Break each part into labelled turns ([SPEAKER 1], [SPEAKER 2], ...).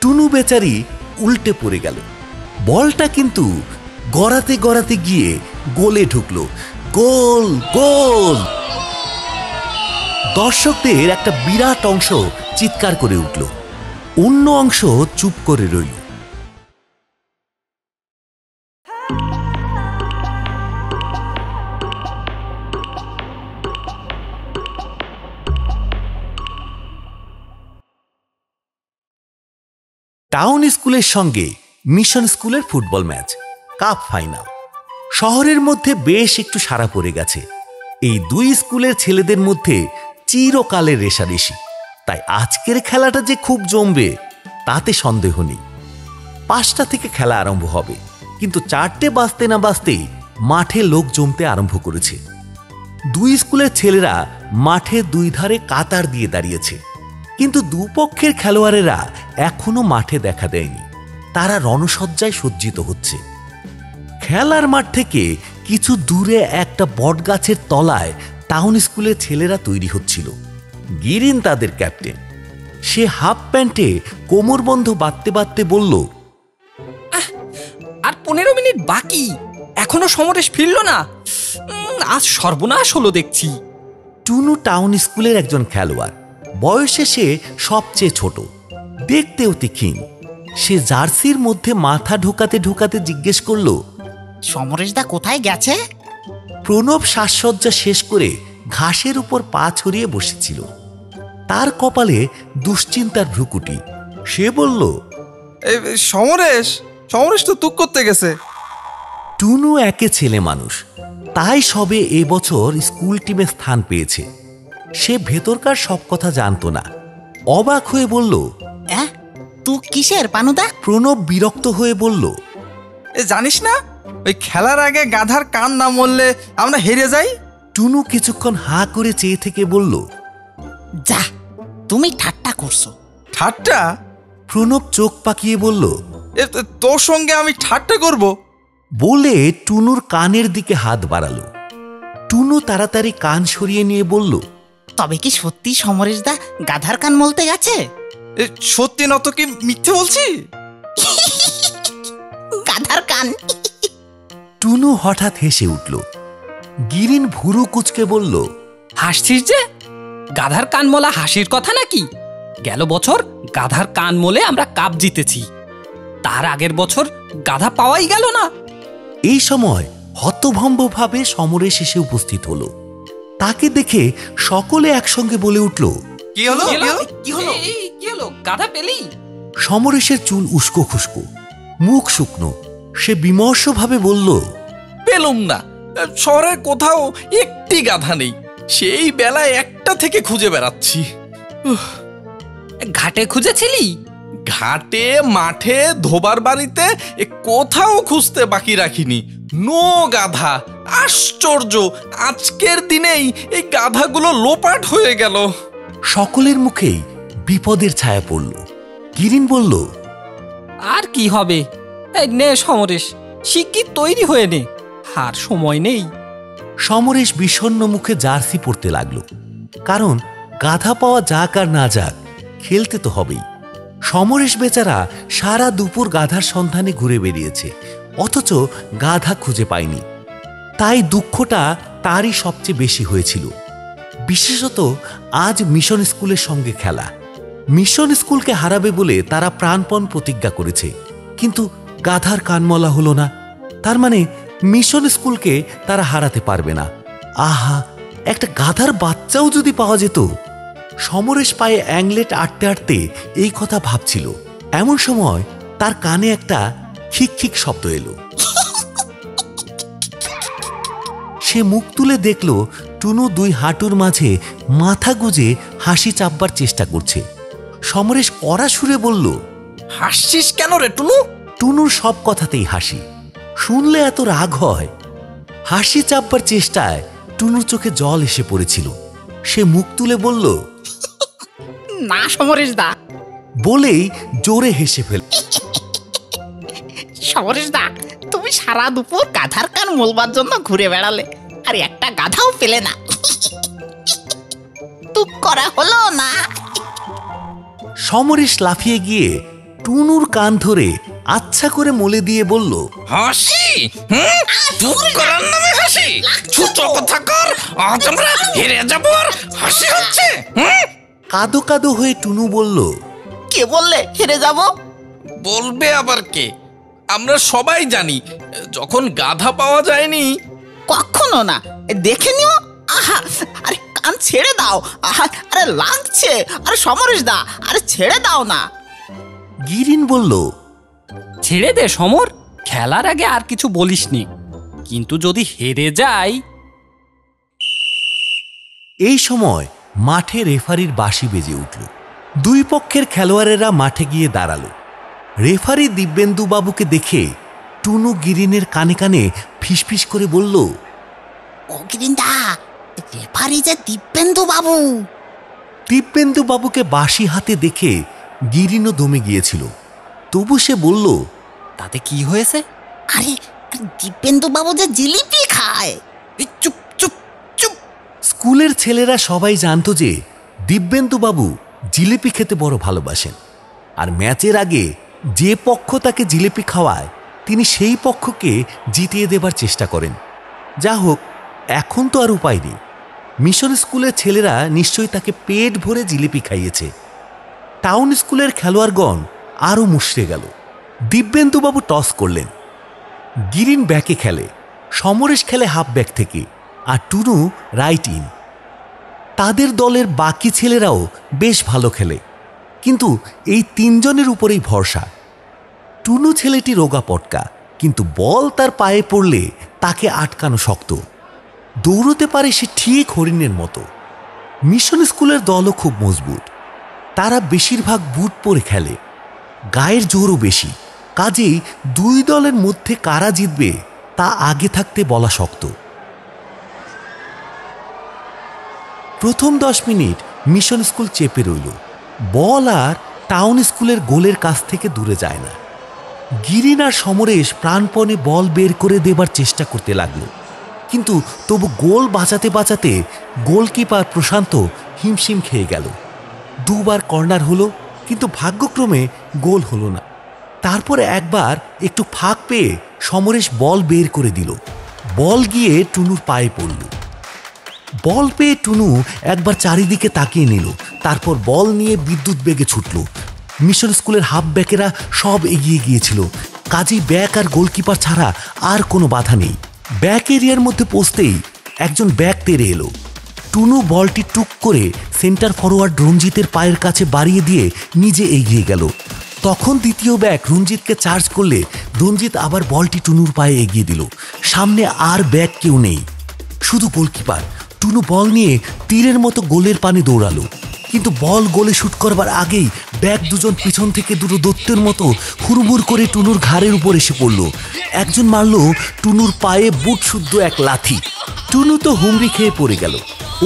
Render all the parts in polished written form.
[SPEAKER 1] টুনু বেচারি উল্টে পড়ে গেল। বলটা কিন্তু গড়াতে গড়াতে গিয়ে গোলে ঢুকলো। গোল গোল! দর্শকদের একটা বিরাট অংশ চিৎকার করে উঠল, অন্য অংশ চুপ করে রইল। টাউন স্কুলের সঙ্গে মিশন স্কুলের ফুটবল ম্যাচ, কাপ ফাইনাল। শহরের মধ্যে বেশ একটু সাড়া পড়ে গেছে। এই দুই স্কুলের ছেলেদের মধ্যে চিরকালের রেষারেষি, তাই আজকের খেলাটা যে খুব জমবে তাতে সন্দেহ নেই। 5টা থেকে খেলা আরম্ভ হবে, কিন্তু 4টে বাজতে না বাজতেই মাঠে লোক জমতে আরম্ভ করেছে। দুই স্কুলের ছেলেরা মাঠে দুই ধারে কাতার দিয়ে দাঁড়িয়েছে, কিন্তু দুপক্ষের খেলোয়াড়েরা এখনো মাঠে দেখা দেয়নি। তারা রণসজ্জায় সজ্জিত হচ্ছে। খেলার মাঠ থেকে কিছু দূরে একটা বটগাছের তলায় টাউন স্কুলের ছেলেরা তৈরি হচ্ছিল। গিরিন তাদের ক্যাপ্টেন। সে হাফ প্যান্টে কোমরবন্ধ বাঁধতে বাঁধতে বলল,
[SPEAKER 2] আর 15 মিনিট বাকি, এখনো সমরেশ ফিরল না। আজ সর্বনাশ হলো দেখছি।
[SPEAKER 1] টুনু টাউন স্কুলের একজন খেলোয়াড়। বয়সে সে সবচেয়ে ছোট, দেখতেও তীক্ষ্ণ। সে জার্সির মধ্যে মাথা ঢোকাতে ঢোকাতে জিজ্ঞেস করল,
[SPEAKER 3] সমরেশদা কোথায় গেছে?
[SPEAKER 1] প্রণব সাজসজ্জা শেষ করে ঘাসের উপর পা ছড়িয়ে বসেছিল। তার কপালে দুশ্চিন্তার ভ্রুকুটি। সে বলল,
[SPEAKER 4] সমরেশ সমরেশ তো তুক করতে গেছে।
[SPEAKER 1] টুনু একে ছেলে মানুষ, তাই সবে এবছর স্কুল টিমে স্থান পেয়েছে। সে ভেতরকার সব কথা জানতো না। অবাক হয়ে বলল,
[SPEAKER 3] তুই কিসের পানুদা?
[SPEAKER 1] প্রণব বিরক্ত হয়ে বলল,
[SPEAKER 4] জানিস না ওই খেলার আগে গাধার কান না মরলে আমরা হেরে যাই।
[SPEAKER 1] টুনু কিছুক্ষণ হা করে চেয়ে থেকে বলল,
[SPEAKER 3] যা, তুমি ঠাট্টা করছো।
[SPEAKER 4] ঠাট্টা?
[SPEAKER 1] প্রণব চোখ পাকিয়ে বলল,
[SPEAKER 4] তোর সঙ্গে আমি ঠাট্টা করব?
[SPEAKER 1] বলে টুনুর কানের দিকে হাত বাড়ালো। টুনু তাড়াতাড়ি কান সরিয়ে নিয়ে বলল,
[SPEAKER 3] তবে কি সত্যি সমরেশদা গাধার কান মলতে গেছে?
[SPEAKER 4] সত্যি না তো কি মিথ্যে বলছি?
[SPEAKER 3] গাধার কান।
[SPEAKER 1] টুনু হঠাৎ হেসে উঠল। গিরিন ভুরু কুচকে বলল,
[SPEAKER 2] হাসছিস যে? গাধার কান মোলা হাসির কথা নাকি? গেল বছর গাধার কান মোলে আমরা কাপ জিতেছি, তার আগের বছর গাধা পাওয়াই গেল না।
[SPEAKER 1] এই সময় হতভম্বভাবে সমরেশ এসে উপস্থিত হলো। তাকে দেখে সকলে একসঙ্গে বলে উঠল,
[SPEAKER 4] কি হলো?
[SPEAKER 2] কি হলো? গাধা পেলি?
[SPEAKER 1] সমরেশের চুল উস্কো খুস্কো, মুখ শুকনো। সে বিমর্ষভাবে বলল,
[SPEAKER 5] পেলুম না, শহরের কোথাও একটি গাধা নেই। সেই বেলায় একটা থেকে খুঁজে বেড়াচ্ছি।
[SPEAKER 2] ঘাটে খুঁজেছিলি?
[SPEAKER 5] ঘাটে, মাঠে, ধোবার বাড়িতে, কোথাও খুঁজতে বাকি রাখিনি। নো গাধা। আশ্চর্য, আজকের দিনেই এই গাধাগুলো লোপাট হয়ে গেল।
[SPEAKER 1] সকলের মুখেই বিপদের ছায়া পড়ল। গিরিন বলল,
[SPEAKER 2] আর কি হবে? এই নে সমরেশ, শিগগির তৈরি হয়ে নে, আর সময় নেই।
[SPEAKER 1] সমরেশ বিষণ্ণ মুখে জার্সি পরতে লাগলো, কারণ গাধা পাওয়া যাক আর না যাক, খেলতে তো হবেই। সমরেশ বেচারা সারা দুপুর গাধার সন্ধানে ঘুরে বেরিয়েছে, অথচ গাধা খুঁজে পায়নি। তাই দুঃখটা তারই সবচেয়ে বেশি হয়েছিল। বিশেষত আজ মিশন স্কুলের সঙ্গে খেলা। মিশন স্কুলকে হারাবে বলে তারা প্রাণপণ প্রতিজ্ঞা করেছে, কিন্তু গাধার কানমলা হলো না। তার মানে মিশন স্কুলকে তারা হারাতে পারবে না। আহা, একটা গাধার বাচ্চাও যদি পাওয়া যেত। সমরেশ পায়ে অ্যাংলেট আটতে আটতে এই কথা ভাবছিল, এমন সময় তার কানে একটা খিক খিক শব্দ এলো। সে মুখ তুলে দেখল টুনু দুই হাঁটুর মাঝে মাথা গুজে হাসি চাপবার চেষ্টা করছে। সমরেশ কড়া সুরে বলল,
[SPEAKER 5] হাসছিস কেন রে টুনু?
[SPEAKER 1] টুনুর সব কথাতেই হাসি, শুনলে এত রাগ হয়। হাসি চাপবার চেষ্টায় টুনুর চোখে জল এসে পড়েছিল। সে মুখ তুলে বলল,
[SPEAKER 3] না সমরেশদা,
[SPEAKER 1] বলেই জোরে হেসে ফেল।
[SPEAKER 3] সমরেশদা, তুমি সারা দুপুর গাধার কান মলবার জন্য ঘুরে বেড়ালে, আর একটা গাধাও পেলে না। তুক করা হলো না।
[SPEAKER 1] সমরেশ লাফিয়ে গিয়ে টুনুর কান ধরে আচ্ছা করে মলে দিয়ে বলল,
[SPEAKER 5] হাসি? চুপ করার নামে হাসি? ছোট কথা কর, আজ আমরা হেরে যাব আর হাসি হচ্ছে।
[SPEAKER 1] কাদো কাদো হয়ে টুনু বলল,
[SPEAKER 3] কে বললে হেরে যাব?
[SPEAKER 5] বলবে আবার কে? আমরা সবাই জানি যখন গাধা পাওয়া যায়নি।
[SPEAKER 3] কখনো না, দেখে নিও। আহা, আরে কান ছেড়ে দাও। আহা, আরে লাগছে। আরে সমরেশ দা, আরে ছেড়ে দাও না।
[SPEAKER 1] গিরিন বলল,
[SPEAKER 2] ছেড়ে দে সমর, খেলার আগে আর কিছু বলিসনি, কিন্তু যদি হেরে যাই।
[SPEAKER 1] এই সময় মাঠে রেফারির বাঁশি বেজে উঠল। দুই পক্ষের খেলোয়াড়েরা মাঠে গিয়ে দাঁড়ালো। রেফারি দিব্যেন্দু বাবুকে দেখে টুনু গিরিনের কানে কানে ফিসফিস করে বলল,
[SPEAKER 3] ও গিরিন্দা, রেফারি যে দিব্যেন্দু বাবু।
[SPEAKER 1] দিব্যেন্দু বাবুকে বাঁশি হাতে দেখে গিরিনও দমে গিয়েছিল। তবু সে বলল,
[SPEAKER 2] তাতে কি হয়েছে?
[SPEAKER 3] আরে দিব্যেন্দু বাবু যে জিলিপি খায়।
[SPEAKER 2] চুপ চুপ চুপ।
[SPEAKER 1] স্কুলের ছেলেরা সবাই জানতো যে দিব্যেন্দু বাবু জিলিপি খেতে বড় ভালোবাসেন, আর ম্যাচের আগে যে পক্ষ তাকে জিলিপি খাওয়ায় তিনি সেই পক্ষকে জিতিয়ে দেবার চেষ্টা করেন। যা হোক, এখন তো আর উপায় নেই। মিশন স্কুলের ছেলেরা নিশ্চয়ই তাকে পেট ভরে জিলিপি খাইয়েছে। টাউন স্কুলের খেলোয়াড়গণ আরও মুষড়ে গেল। দিব্যেন্দুবাবু টস করলেন। গিরিন ব্যাকে খেলে, সমরেশ খেলে হাফ ব্যাক থেকে, আর টুনু রাইট ইন। তাদের দলের বাকি ছেলেরাও বেশ ভালো খেলে, কিন্তু এই তিনজনের উপরেই ভরসা। টুনু ছেলেটি রোগা পটকা, কিন্তু বল তার পায়ে পড়লে তাকে আটকানো শক্ত। দৌড়তে পারে সে ঠিক হরিণের মতো। মিশন স্কুলের দলও খুব মজবুত। তারা বেশিরভাগ বুট পরে খেলে, গায়ের জোরও বেশি। কাজেই দুই দলের মধ্যে কারা জিতবে তা আগে থাকতে বলা শক্ত। প্রথম 10 মিনিট মিশন স্কুল চেপে রইল। বল আর টাউন স্কুলের গোলের কাছ থেকে দূরে যায় না। গিরিন আর সমরেশ প্রাণপণে বল বের করে দেবার চেষ্টা করতে লাগলো, কিন্তু তবু গোল বাঁচাতে বাঁচাতে গোলকিপার প্রশান্ত হিমশিম খেয়ে গেল। দুবার কর্নার হলো, কিন্তু ভাগ্যক্রমে গোল হলো না। তারপরে একবার একটু ফাঁক পেয়ে সমরেশ বল বের করে দিল। বল গিয়ে টুনুর পায়ে পড়ল। বল পেয়ে টুনু একবার চারিদিকে তাকিয়ে নিল, তারপর বল নিয়ে বিদ্যুৎ বেগে ছুটল। মিশন স্কুলের হাফ ব্যাকেরা সব এগিয়ে গিয়েছিল, কাজেই ব্যাক আর গোলকিপার ছাড়া আর কোনো বাধা নেই। ব্যাক এরিয়ার মধ্যে পৌঁছতেই একজন ব্যাক তেড়ে এলো। টুনু বলটি টুক করে সেন্টার ফরওয়ার্ড রঞ্জিতের পায়ের কাছে বাড়িয়ে দিয়ে নিজে এগিয়ে গেল। তখন দ্বিতীয় ব্যাক রঞ্জিতকে চার্জ করলে রঞ্জিত আবার বলটি টুনুর পায়ে এগিয়ে দিল। সামনে আর ব্যাক কেউ নেই, শুধু গোলকিপার। টুনু বল নিয়ে তীরের মতো গোলের পানে দৌড়ালো, কিন্তু বল গোলে শুট করবার আগেই ব্যাক দুজন পিছন থেকে দুটো দৈত্যের মতো হুড়মুড় করে টুনুর ঘাড়ের উপর এসে পড়ল। একজন মারল টুনুর পায়ে বুট শুদ্ধ এক লাথি। টুনু তো হুমড়ি খেয়ে পড়ে গেল।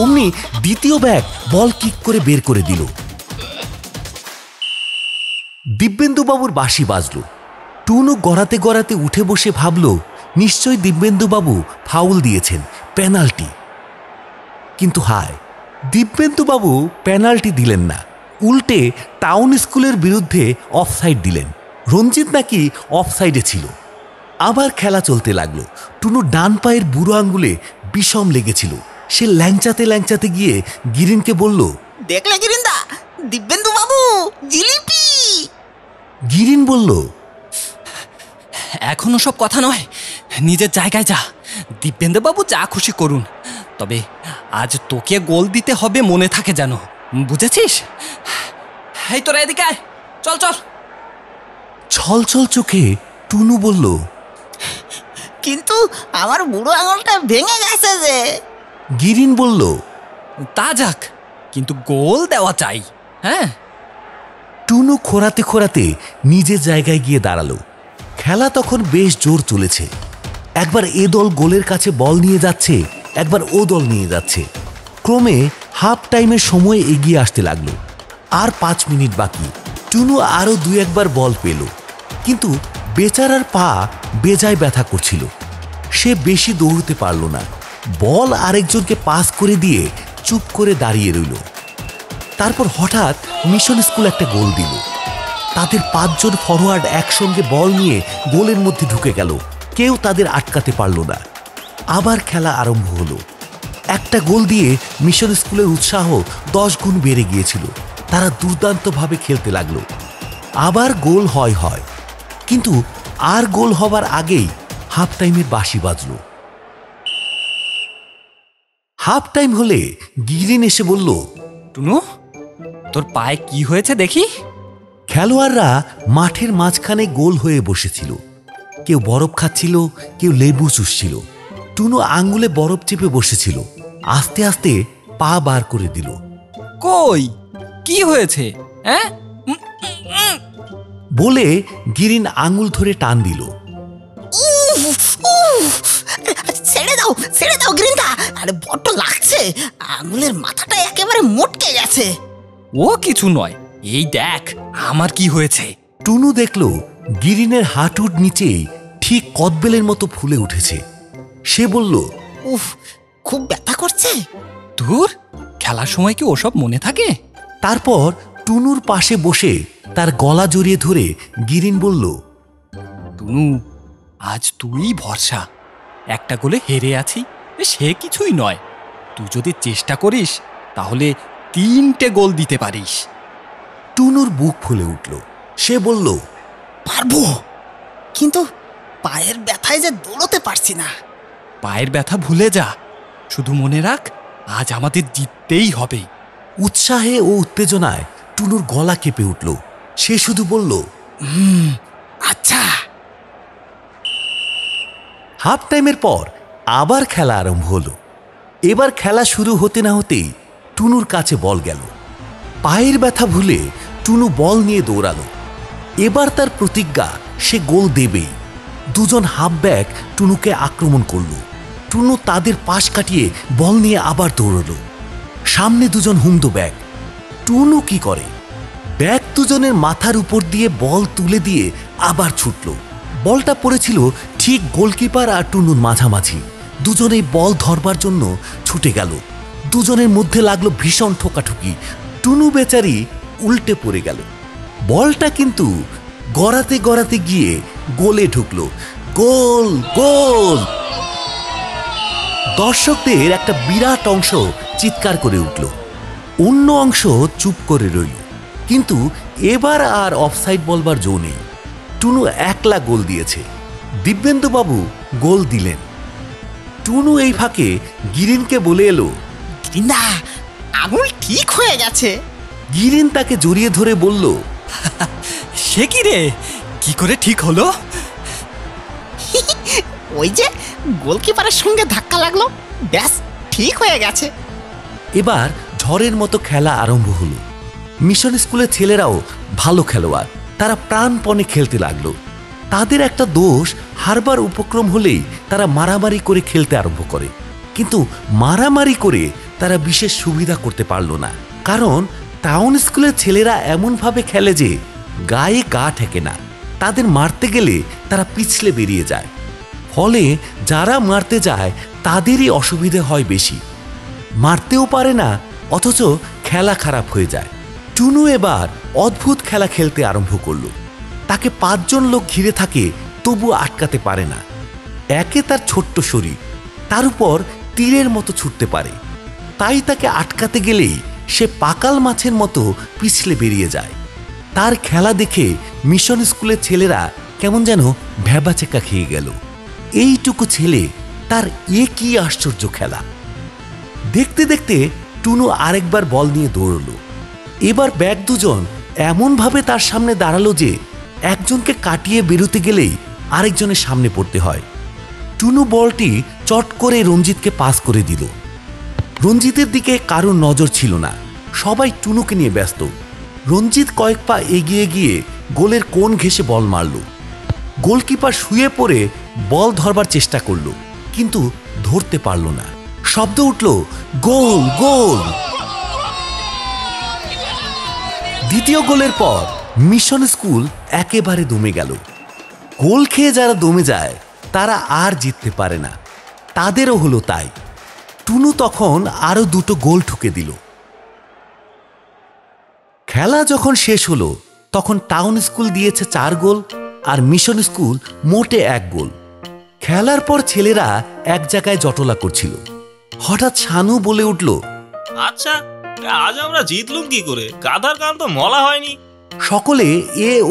[SPEAKER 1] অমনি দ্বিতীয় ব্যাক বল কিক করে বের করে দিল। দিব্যেন্দুবাবুর বাঁশি বাজল। টুনু গড়াতে গড়াতে উঠে বসে ভাবল, নিশ্চয়ই দিব্যেন্দুবাবু ফাউল দিয়েছেন, পেনাল্টি। কিন্তু হায়, দিব্যেন্দুবাবু পেনাল্টি দিলেন না, উল্টে টাউন স্কুলের বিরুদ্ধে অফসাইড দিলেন। রঞ্জিত নাকি অফসাইডে ছিল। আবার খেলা চলতে লাগলো। টুনুর ডান পায়ের বুড়ো আঙ্গুলে বিষম লেগেছিল। সে ল্যাংচাতে ল্যাংচাতে গিয়ে গিরিনকে বলল,
[SPEAKER 3] দেখলে গিরিন্দা, দিব্যেন্দু বাবু জিলিপি।
[SPEAKER 1] গিরিন বলল,
[SPEAKER 2] এখন সব কথা নয়, নিজের জায়গায় যা। দিব্যেন্দুবাবু যা খুশি করুন, তবে আজ তোকে গোল দিতে হবে, মনে থাকে যেন, বুঝেছিস? এই তোরা এদিকে আয়, চল চল।
[SPEAKER 1] ছল ছল চোখে টুনু বলল,
[SPEAKER 3] কিন্তু আমার বুড়ো আঙুলটা ভেঙে গেছে যে।
[SPEAKER 1] গিরিন বলল,
[SPEAKER 2] তা যাক, কিন্তু গোল দেওয়া চাই। হ্যাঁ।
[SPEAKER 1] টুনু খোরাতে খোরাতে নিজের জায়গায় গিয়ে দাঁড়ালো। খেলা তখন বেশ জোর চলেছে। একবার এ দল গোলের কাছে বল নিয়ে যাচ্ছে, একবার ও দল নিয়ে যাচ্ছে। ক্রমে হাফ টাইমের সময় এগিয়ে আসতে লাগলো। আর 5 মিনিট বাকি। টুনু আরও 2-1বার বল পেল, কিন্তু বেচারার পা বেজায় ব্যথা করছিল। সে বেশি দৌড়তে পারল না। বল আরেকজনকে পাস করে দিয়ে চুপ করে দাঁড়িয়ে রইল। তারপর হঠাৎ মিশন স্কুল একটা গোল দিল। তাদের 5 জন ফরোয়ার্ড একসঙ্গে বল নিয়ে গোলের মধ্যে ঢুকে গেল। কেউ তাদের আটকাতে পারল না। আবার খেলা আরম্ভ হলো। একটা গোল দিয়ে মিশন স্কুলের উৎসাহ 10 গুণ বেড়ে গিয়েছিল। তারা দুর্দান্তভাবে খেলতে লাগলো। আবার গোল হয়, কিন্তু আর গোল হবার আগেই হাফ টাইমের বাঁশি বাজল। হাফ টাইম হলে গিরিন এসে বলল,
[SPEAKER 2] টুনু, তোর পায়ে কি হয়েছে দেখি।
[SPEAKER 1] খেলোয়াড়রা মাঠের মাঝখানে গোল হয়ে বসেছিল। কেউ বরফ খাচ্ছিল, কেউ লেবু চুষছিল। টুনু আঙ্গুলে বরফ চেপে বসেছিল। আস্তে আস্তে পা বার করে দিল।
[SPEAKER 2] কই, কি হয়েছে? হ্যাঁ,
[SPEAKER 1] বলে গিরিন আঙ্গুল ধরে টান দিল।
[SPEAKER 3] ছেড়ে দাও গ্রিনদা, আরে বড্ড লাগছে, আঙুলের মাথাটা একেবারে মোটকে গেছে।
[SPEAKER 2] ও কিছু নয়, এই দেখ আমার কি হয়েছে।
[SPEAKER 1] টুনু দেখল গিরিনের হাঁটুর নিচেই ঠিক কদবেলের মতো ফুলে উঠেছে। সে বলল,
[SPEAKER 3] উফ, খুব ব্যথা করছে।
[SPEAKER 2] ধুর, খেলার সময় কি ওসব মনে থাকে?
[SPEAKER 1] তারপর টুনুর পাশে বসে তার গলা জড়িয়ে ধরে গিরিন বলল,
[SPEAKER 2] টুনু, আজ তুই ভরসা। একটা গোলে হেরে আছি, সে কিছুই নয়। তুই যদি চেষ্টা করিস তাহলে 3টে গোল দিতে পারিস।
[SPEAKER 1] টুনুর বুক ফুলে উঠল। সে বলল,
[SPEAKER 3] পারবো, কিন্তু পায়ের ব্যথায় যে দৌড়তে পারছি না।
[SPEAKER 2] পায়ের ব্যথা ভুলে যা, শুধু মনে রাখ আজ আমাদের জিততেই হবে।
[SPEAKER 1] উৎসাহে ও উত্তেজনায় টুনুর গলা কেঁপে উঠল। সে শুধু বলল,
[SPEAKER 3] আচ্ছা।
[SPEAKER 1] হাফ টাইমের পর আবার খেলা আরম্ভ হলো। এবার খেলা শুরু হতে না হতেই টুনুর কাছে বল গেল। পায়ের ব্যথা ভুলে টুনু বল নিয়ে দৌড়ালো। এবার তার প্রতিজ্ঞা, সে গোল দেবেই। 2 জন হাফব্যাক টুনুকে আক্রমণ করল। টুনু তাদের পাশ কাটিয়ে বল নিয়ে আবার দৌড়ল। সামনে 2 জন হুমদো ব্যাক। টুনু কি করে, ব্যাক 2 জনের মাথার উপর দিয়ে বল তুলে দিয়ে আবার ছুটল। বলটা পড়েছিল ঠিক গোলকিপার আর টুনুর মাঝামাঝি। 2 জনেই বল ধরবার জন্য ছুটে গেল। 2 জনের মধ্যে লাগলো ভীষণ ঠোকাঠুকি। টুনু বেচারি উল্টে পড়ে গেল। বলটা কিন্তু গড়াতে গড়াতে গিয়ে গোলে ঢুকলো। গোল, গোল! দর্শকদের একটা বিরাট অংশ চিৎকার করে উঠল। অন্য অংশ চুপ করে রইল। কিন্তু এবার আর অফসাইড বলবার জো নেই। টুনু একলা গোল দিয়েছে। দিব্যেন্দুবাবু গোল দিলেন। টুনু এই ফাঁকে গিরিনকে বলে এলো,
[SPEAKER 3] গ্রিনদা, আঙুল ঠিক হয়ে গেছে।
[SPEAKER 1] গিরিন তাকে জড়িয়ে ধরে বলল,
[SPEAKER 2] সে কি রে, কি করে ঠিক হলো?
[SPEAKER 3] ওই যে গোলকিপারের সঙ্গে ধাক্কা লাগলো, ব্যাস ঠিক হয়ে গেছে।
[SPEAKER 1] এবার ঝড়ের মতো খেলা আরম্ভ হলো। মিশন স্কুলের ছেলেরাও ভালো খেলোয়াড়। তারা প্রাণপণে খেলতে লাগলো। তাদের একটা দোষ, হারবার উপক্রম হলেই তারা মারামারি করে খেলতে আরম্ভ করে। কিন্তু মারামারি করে তারা বিশেষ সুবিধা করতে পারল না। কারণ টাউন স্কুলের ছেলেরা এমনভাবে খেলে যে গায়ে গা ঠেকে না। তাদের মারতে গেলে তারা পিছলে বেরিয়ে যায়। ফলে যারা মারতে যায় তাদেরই অসুবিধে হয় বেশি। মারতেও পারে না, অথচ খেলা খারাপ হয়ে যায়। টুনু এবার অদ্ভুত খেলা খেলতে আরম্ভ করল। তাকে 5 জন লোক ঘিরে থাকে, তবু আটকাতে পারে না। একে তার ছোট্ট শরীর, তার উপর তীরের মতো ছুটতে পারে। তাই তাকে আটকাতে গেলেই সে পাকাল মাছের মতো পিছলে বেরিয়ে যায়। তার খেলা দেখে মিশন স্কুলের ছেলেরা কেমন যেন ভ্যাবাচেকা খেয়ে গেল। এইটুকু ছেলে, তার এ কি আশ্চর্য খেলা! দেখতে দেখতে টুনু আরেকবার বল নিয়ে দৌড়ল। এবার ব্যাক 2 জন এমনভাবে তার সামনে দাঁড়ালো যে একজনকে কাটিয়ে বেরোতে গেলেই আরেকজনের সামনে পড়তে হয়। টুনু বলটি চট করে রঞ্জিতকে পাস করে দিল। রঞ্জিতের দিকে কারোর নজর ছিল না, সবাই টুনুকে নিয়ে ব্যস্ত। রঞ্জিত কয়েক পা এগিয়ে গিয়ে গোলের কোণ ঘেঁষে বল মারল। গোলকিপার শুয়ে পড়ে বল ধরবার চেষ্টা করল, কিন্তু ধরতে পারল না। শব্দ উঠল, গোল, গোল! দ্বিতীয় গোলের পর মিশন স্কুল একেবারে দমে গেল। গোল খেয়ে যারা দমে যায় তারা আর জিততে পারে না। তাদেরও হলো তাই। টুনু তখন আরো 2টো গোল ঠুকে দিল। খেলা যখন শেষ হলো তখন টাউন স্কুল দিয়েছে 4 গোল আর মিশন স্কুল মোটে 1 গোল। খেলার পর ছেলেরা এক জায়গায় জটলা করছিল। হঠাৎ শানু বলে উঠল,
[SPEAKER 6] আচ্ছা আজ আমরা জিতলুম কি করে? গাধার কান তো মলা হয়নি।
[SPEAKER 1] সকলে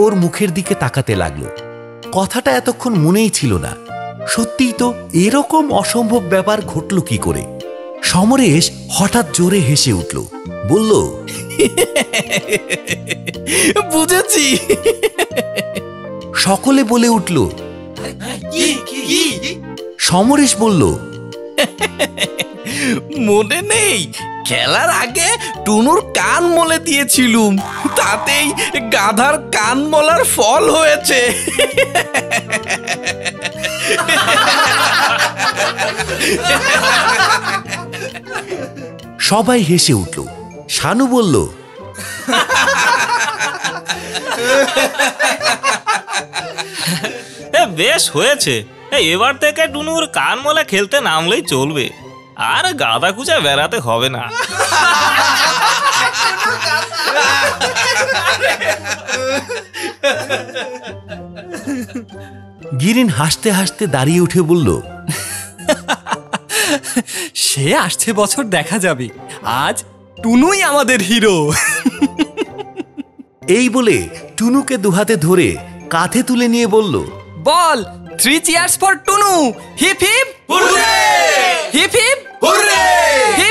[SPEAKER 1] ওর মুখের দিকে তাকাতে লাগলো। কথাটা এতক্ষণ মনেই ছিল না। সত্যিই তো, এরকম অসম্ভব ব্যাপার ঘটল কি করে? সমরেশ হঠাৎ জোরে হেসে উঠল, বলল,
[SPEAKER 5] বুঝেছি।
[SPEAKER 1] সকলে বলে উঠল। সমরেশ বলল,
[SPEAKER 5] মনে নেই খেলার আগে টুনুর কান মলে দিয়েছিলুম, তাতেই গাধার কান মলার ফল হয়েছে।
[SPEAKER 1] সবাই হেসে উঠল। শানু বলল,
[SPEAKER 6] বেশ হয়েছে, এবার থেকে টুনুর কান মলা খেলতে নামলেই চলবে, আর গাধা খুঁজে বেড়াতে হবে না।
[SPEAKER 1] গিরিন হাসতে হাসতে দাঁড়িয়ে উঠে বলল,
[SPEAKER 2] সে আসছে বছর দেখা যাবে, আজ টুনুই আমাদের হিরো।
[SPEAKER 1] এই বলে টুনুকে দুহাতে ধরে কাঁধে তুলে নিয়ে বলল,
[SPEAKER 2] বল 3 cheers for Tunu, hip hip hurray, hip hip hurray, heap